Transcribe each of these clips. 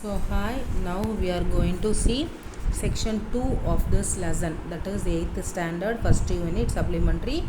So hi, now we are going to see section 2 of this lesson, that is 8th standard first unit supplementary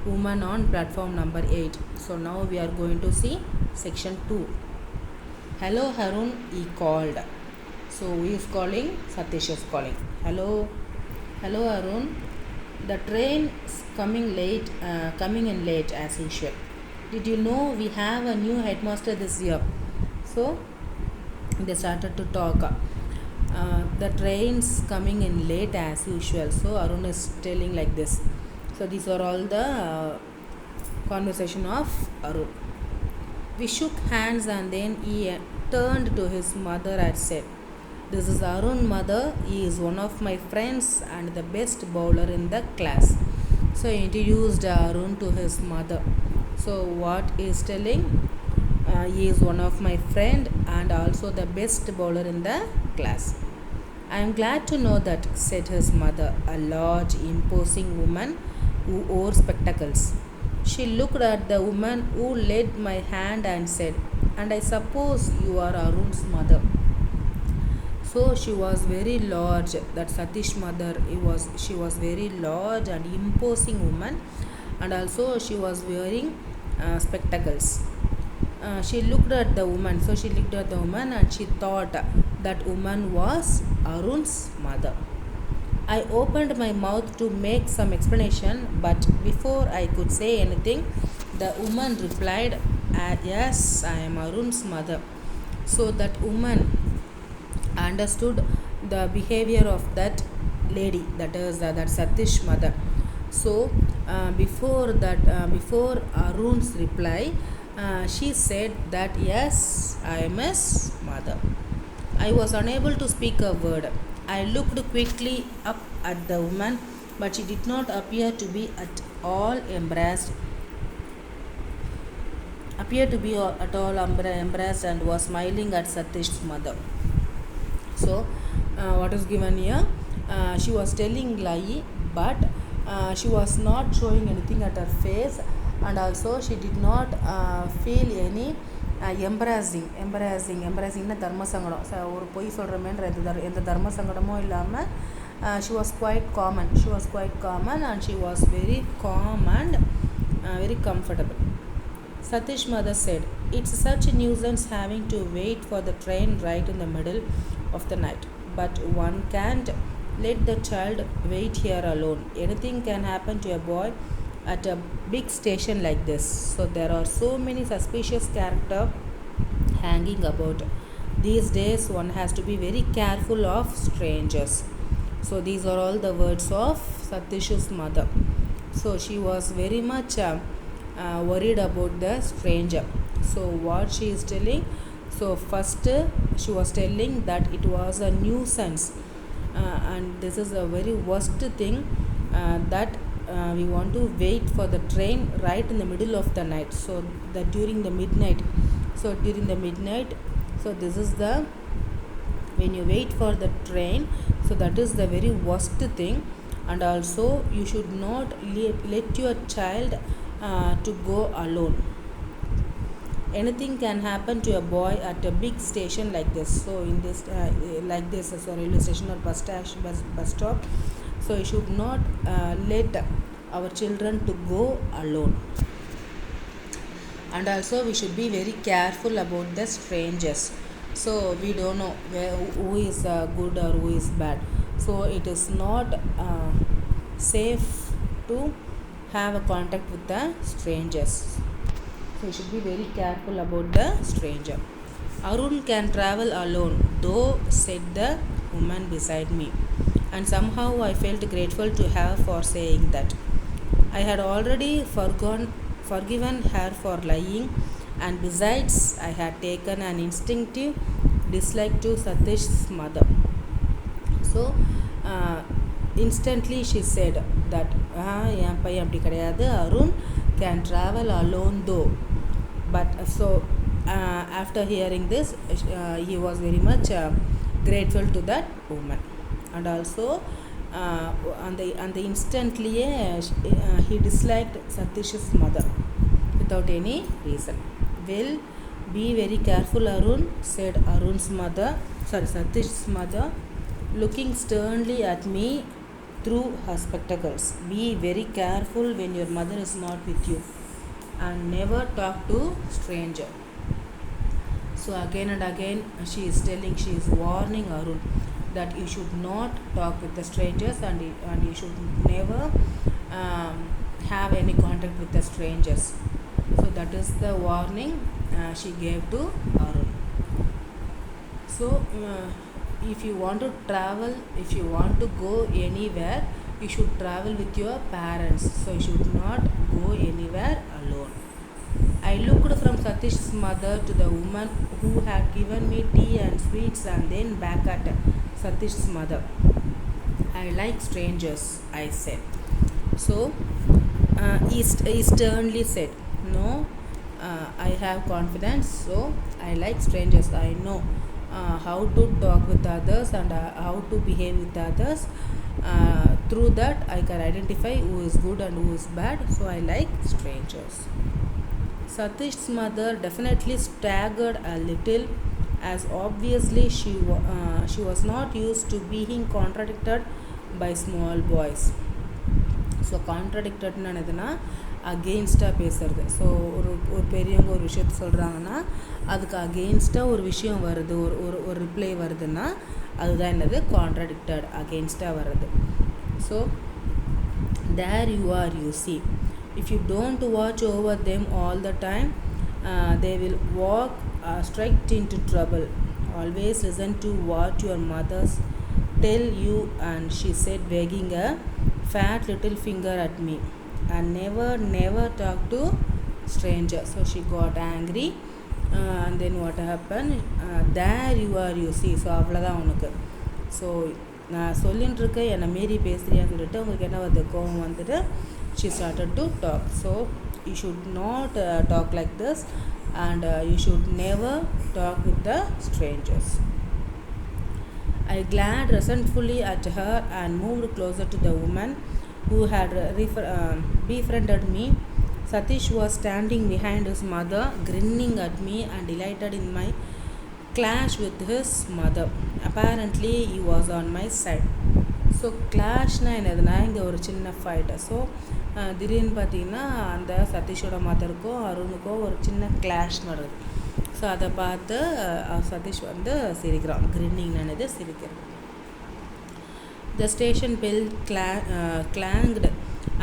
woman on platform number 8. So now we are going to see section 2. Hello Harun, he called. So who is calling? Satish is calling. Hello Harun. The train is coming in late as usual. Did you know we have a new headmaster this year? So they started to talk. The train's coming in late as usual. So Arun is telling like this. So these are all the conversation of Arun. We shook hands and then he turned to his mother and said, "This is Arun, mother. He is one of my friends and the best bowler in the class." So he introduced Arun to his mother. So what he is telling? He is one of my friend and also the best bowler in the class. I am glad to know that, said his mother, a large, imposing woman who wore spectacles. She looked at the woman who led my hand and said, "And I suppose you are Arun's mother." So she was very large. That Satish mother, she was very large and imposing woman, and also she was wearing spectacles. She looked at the woman. So she looked at the woman and she thought that woman was Arun's mother. I opened my mouth to make some explanation, but before I could say anything, the woman replied, "Yes, I am Arun's mother." So that woman understood the behavior of that lady, that is that Satish mother. So before Arun's reply, she said that yes, I am his mother. I was unable to speak a word. I looked quickly up at the woman, but she did not appear to be at all embarrassed and was smiling at Satish's mother. So what is given here? She was telling lie, but she was not showing anything at her face, and also she did not feel any embarrassingனா தர்ம சங்கடம் ஒரு பொய் சொல்கிறமேன்ற எந்த தர்ம சங்கடமும் இல்லாமல் she was quite common and she was very calm and very comfortable. Satish mother said, "It's such a nuisance having to wait for the train right in the middle of the night. But one can't let the child wait here alone. Anything can happen to a boy at a big station like this. So there are so many suspicious characters hanging about. These days one has to be very careful of strangers." So these are all the words of Satish's mother. So she was very much worried about the stranger. So what she is telling? So first she was telling that it was a nuisance, and this is a very worst thing, that we want to wait for the train right in the middle of the night. So that during the midnight, so this is the when you wait for the train, so that is the very worst thing. And also you should not let your child to go alone. Anything can happen to a boy at a big station like this. So in this like this as a railway station or bus stop, so you should not let our children to go alone. And also we should be very careful about the strangers. So we don't know who is good or who is bad. So it is not safe to have a contact with the strangers. So you should be very careful about the stranger. Arun can travel alone, though, said the woman beside me, and somehow I felt grateful to her for saying that. I had already forgiven her for lying, and besides I had taken an instinctive dislike to Satish's mother. So instantly she said that என் பையன் அப்படி கிடையாது, Arun can travel alone though. But so after hearing this, he was very much grateful to that woman. And also on the instantly he disliked Satish's mother without any reason. Well, Be very careful, Arun, said Satish's mother, looking sternly at me through her spectacles. Be very careful when your mother is not with you, and never talk to stranger. So again and again she is warning Arun that you should not talk with the strangers, and you should never um, have any contact with the strangers. So that is the warning she gave to Arun. So if you want to travel, if you want to go anywhere, you should travel with your parents. So you should not go anywhere alone. I looked from Satish's mother to the woman who had given me tea and sweets, and then back at Satish's mother. I like strangers, I said. So he sternly said, no, I have confidence, so I like strangers. I know how to talk with others, and how to behave with others. Through that, I can identify who is good and who is bad, so I like strangers. Satish's mother definitely staggered a little, as obviously she was not used to being contradicted by small boys. So கான்ட்ரடிக்டட்னு என்னதுன்னா அகெயின்ஸ்டாக பேசுறது. So ஒரு பெரியவங்க ஒரு விஷயத்த சொல்கிறாங்கன்னா அதுக்கு அகெயின்ஸ்டாக ஒரு விஷயம் வருது, ஒரு ஒரு ஒரு ரிப்ளை வருதுன்னா அதுதான் என்னது கான்ட்ரடிக்டட், அகெயின்ஸ்டாக வர்றது. So there you are, you see. If you don't watch over them all the time, they will walk straight into trouble. Always listen to what your mothers tell you, and she said, wagging a fat little finger at me, and never talk to strangers. So she got angry, and then what happened, there you are, you see. So அவ்வளோதான் உனக்கு. So நான் சொல்லின்னு இருக்கேன், என்னை மீறி பேசுறியான்னு சொல்லிட்டு உங்களுக்கு என்ன வருது, கோவம் வந்துட்டு she started to talk. So you should not talk like this, and you should never talk with the strangers. I glared resentfully at her and moved closer to the woman who had befriended me. Satish was standing behind his mother, grinning at me and delighted in my clash with his mother. Apparently he was on my side. So கிளாஷ்னால் என்னதுன்னா இங்கே ஒரு சின்ன fight. So திடீர்னு பார்த்திங்கன்னா அந்த சதீஷோட மதருக்கும் அருணுக்கும் ஒரு சின்ன கிளாஷ் நடக்குது. ஸோ அதை பார்த்து சதீஷ் வந்து சிரிக்கிறான். கிரின்னிங் நினைது சிரிக்கிறது. The station bell clanged,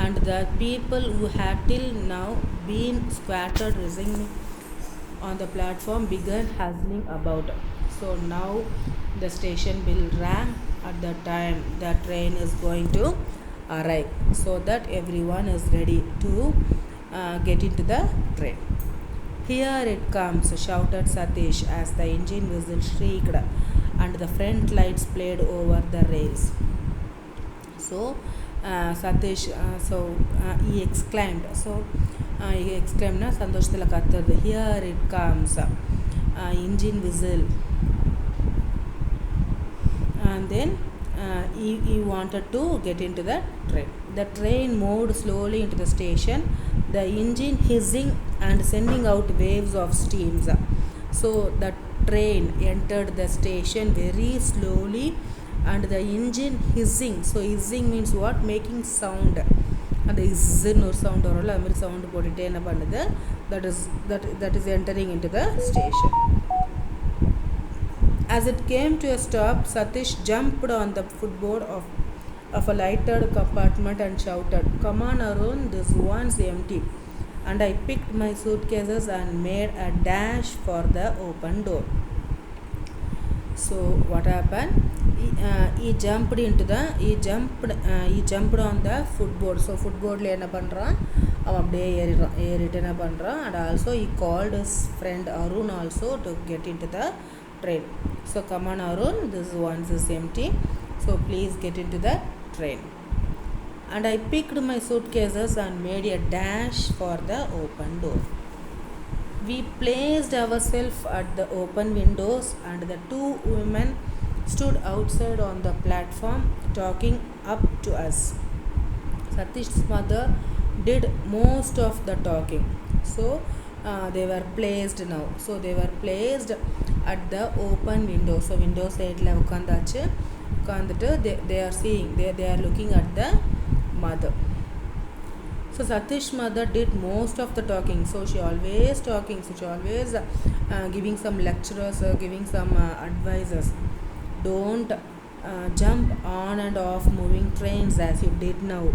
and the people who had till now been squatted resigned on the platform began hustling about. So now the station bell rang at the time the train is going to arrive, so that everyone is ready to get into the train. Here it comes, shouted Satish as the engine whistle shrieked and the front lights played over the rails. So Satish he exclaimed. So he exclaimed na சந்தோஷத்தில் கத்துறது. Here it comes, engine whistle. And then he wanted to get into the train. The train moved slowly into the station, the engine hissing and sending out waves of steams. So the train entered the station very slowly, and the engine hissing. So hissing means what? Making sound. அந்த இஸ்ன்னு ஒரு sound வரும்ல, அது மாதிரி sound போட்டுகிட்டே என்ன பண்ணுது, that is entering into the station. As it came to a stop, Satish jumped on the footboard of a lighted compartment and shouted, "Come on, Arun, this one's empty." And I picked my suitcases and made a dash for the open door. So what happened? He jumped on the footboard. So footboard la enna pandran, avan அப்படியே ஏறிட்டு என்ன பண்ணுறான். And also he called his friend Arun also to get into the train. So come on, Arun, this one is empty, so please get into the train. And I picked my suitcases and made a dash for the open door. We placed ourselves at the open windows, and the two women stood outside on the platform talking up to us. Satish's mother did most of the talking. So they were placed now. So they were placed at the open window. So window side la ukandachu ukanditu they are seeing they are looking at the mother. So Satish's mother did most of the talking. So she always talking. So she always giving some lectures, giving some advices. Don't jump on and off moving trains as you did now,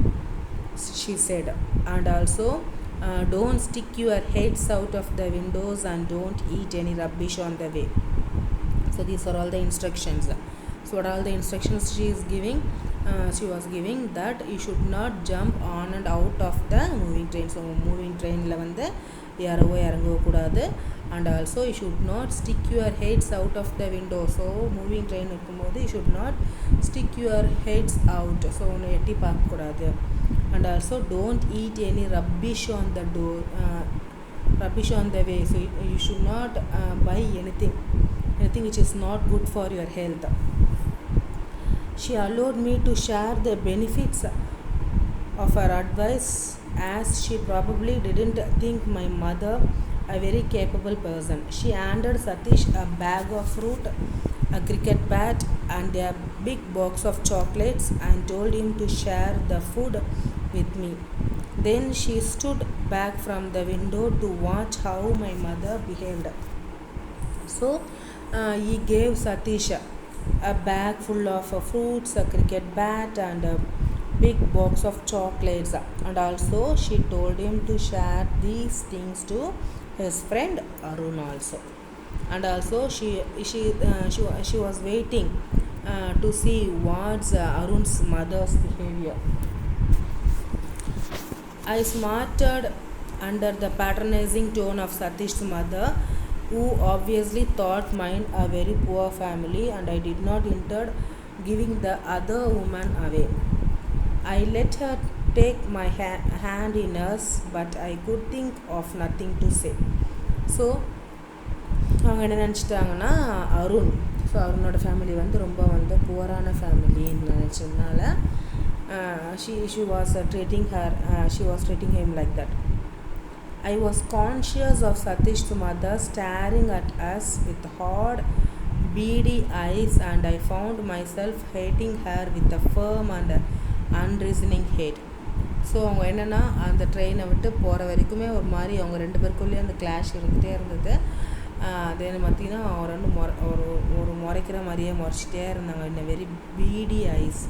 she said. And also don't stick your heads out of the windows and don't eat any rubbish on the way. So these are all the instructions. So what are all the instructions she is giving? She was giving that you should not jump on and out of the moving train. So moving train la vande yaravo irango kudadu. And also you should not stick your heads out of the window. So moving train irukumbodhu you should not stick your heads out. So onu etti paaka kudadu. And also don't eat any rubbish on the door, rubbish on the way. So you should not buy anything which is not good for your health. She allowed me to share the benefits of her advice, as she probably didn't think my mother a very capable person. She handed Satish a bag of fruit, a cricket bat and a big box of chocolates and told him to share the food with me. Then she stood back from the window to watch how my mother behaved. So he gave Satish a bag full of fruits, a cricket bat and a big box of chocolates. And also she told him to share these things to his friend Arun also. And also she was waiting to see what's Arun's mother's behavior. I smarted under the patronizing tone of Satish's mother, who obviously thought mine a very poor family, and I did not intend giving the other woman away. I let her take my hand in hers, but I could think of nothing to say. So அவங்க என்ன நினச்சிட்டாங்கன்னா Arun, so அருணோட family வந்து ரொம்ப வந்து புவரான ஃபேமிலின்னு நினச்சதுனால she was treating him like that. I was conscious of Satish's mother staring at us with hard, beady eyes, and I found myself hating her with a firm and unreasoning hate. So அவங்க என்னென்னா அந்த ட்ரெயினை விட்டு போகிற வரைக்குமே ஒரு மாதிரி அவங்க ரெண்டு பேருக்குள்ளேயே அந்த கிளாஷ் இருந்துகிட்டே இருந்தது. அது என்ன பார்த்தீங்கன்னா அவர் வந்து ஒரு முறைக்கிற மாதிரியே முறைச்சிட்டே இருந்தாங்க, in very beady eyes.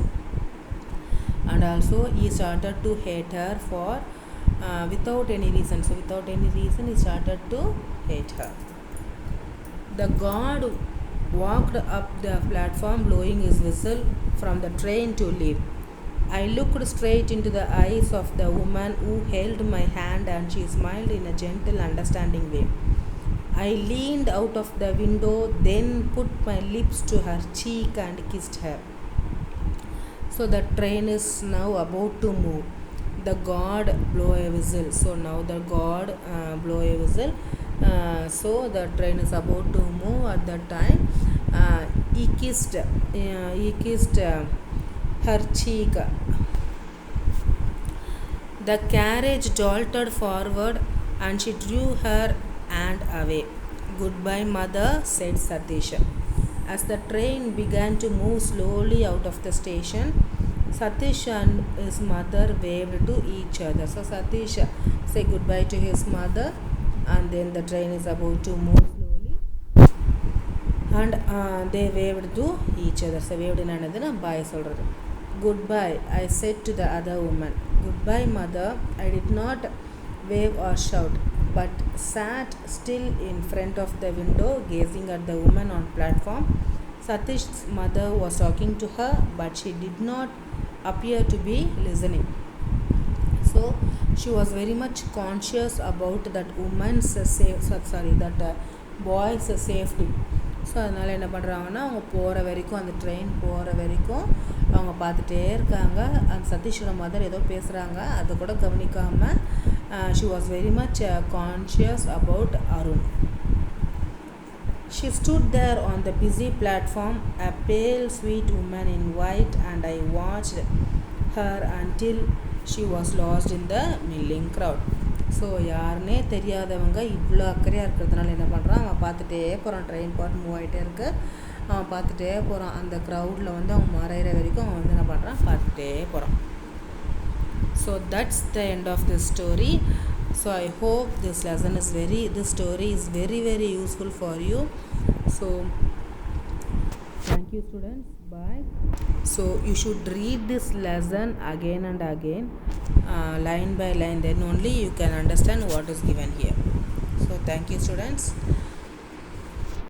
And also he started to hate her for without any reason. So without any reason he started to hate her. The guard walked up the platform blowing his whistle from the train to leave. I looked straight into the eyes of the woman who held my hand, and she smiled in a gentle, understanding way. I leaned out of the window, then put my lips to her cheek and kissed her. So the train is now about to move. The guard blow a whistle. So now the guard blow a whistle. So the train is about to move. At that time he kissed her cheek. The carriage jolted forward and she drew her hand away. "Goodbye, mother," said Satish. As the train began to move slowly out of the station, Satish and his mother waved to each other. So Satish said goodbye to his mother, and then the train is about to move slowly, and they waved to each other. So waved in another bye solradhu. "Goodbye," I said to the other woman. "Goodbye, mother." I did not wave or shout, but sat still in front of the window, gazing at the woman on platform. Satish's mother was talking to her, but she did not appear to be listening. So she was very much conscious about that boy's safety. So அதனால் என்ன பண்ணுறாங்கன்னா அவங்க போகிற வரைக்கும், அந்த train போகிற வரைக்கும் அவங்க பார்த்துட்டே இருக்காங்க. அந்த சதீஷோட மதர் ஏதோ பேசுகிறாங்க, அதை கூட கவனிக்காமல் she was very much conscious about Arun. She stood there on the busy platform, a pale, sweet woman in white, and I watched her until she was lost in the milling crowd. So யாருன்னே தெரியாதவங்க இவ்வளோ அக்கறையாக இருக்கிறதுனால என்ன பண்ணுறான், அவன் பார்த்துட்டே போகிறான். ட்ரெயின் பாட்டு மூவ் ஆகிட்டே இருக்கு, அவன் பார்த்துட்டே போகிறான். அந்த க்ரௌடில் வந்து அவன் மறையிற வரைக்கும் அவன் வந்து என்ன பண்ணுறான், பார்த்துட்டே போகிறான். So that's the end of this story. So I hope this story is very useful for you. So thank you students, bye. So you should read this lesson again and again, line by line, then only you can understand what is given here. So thank you students.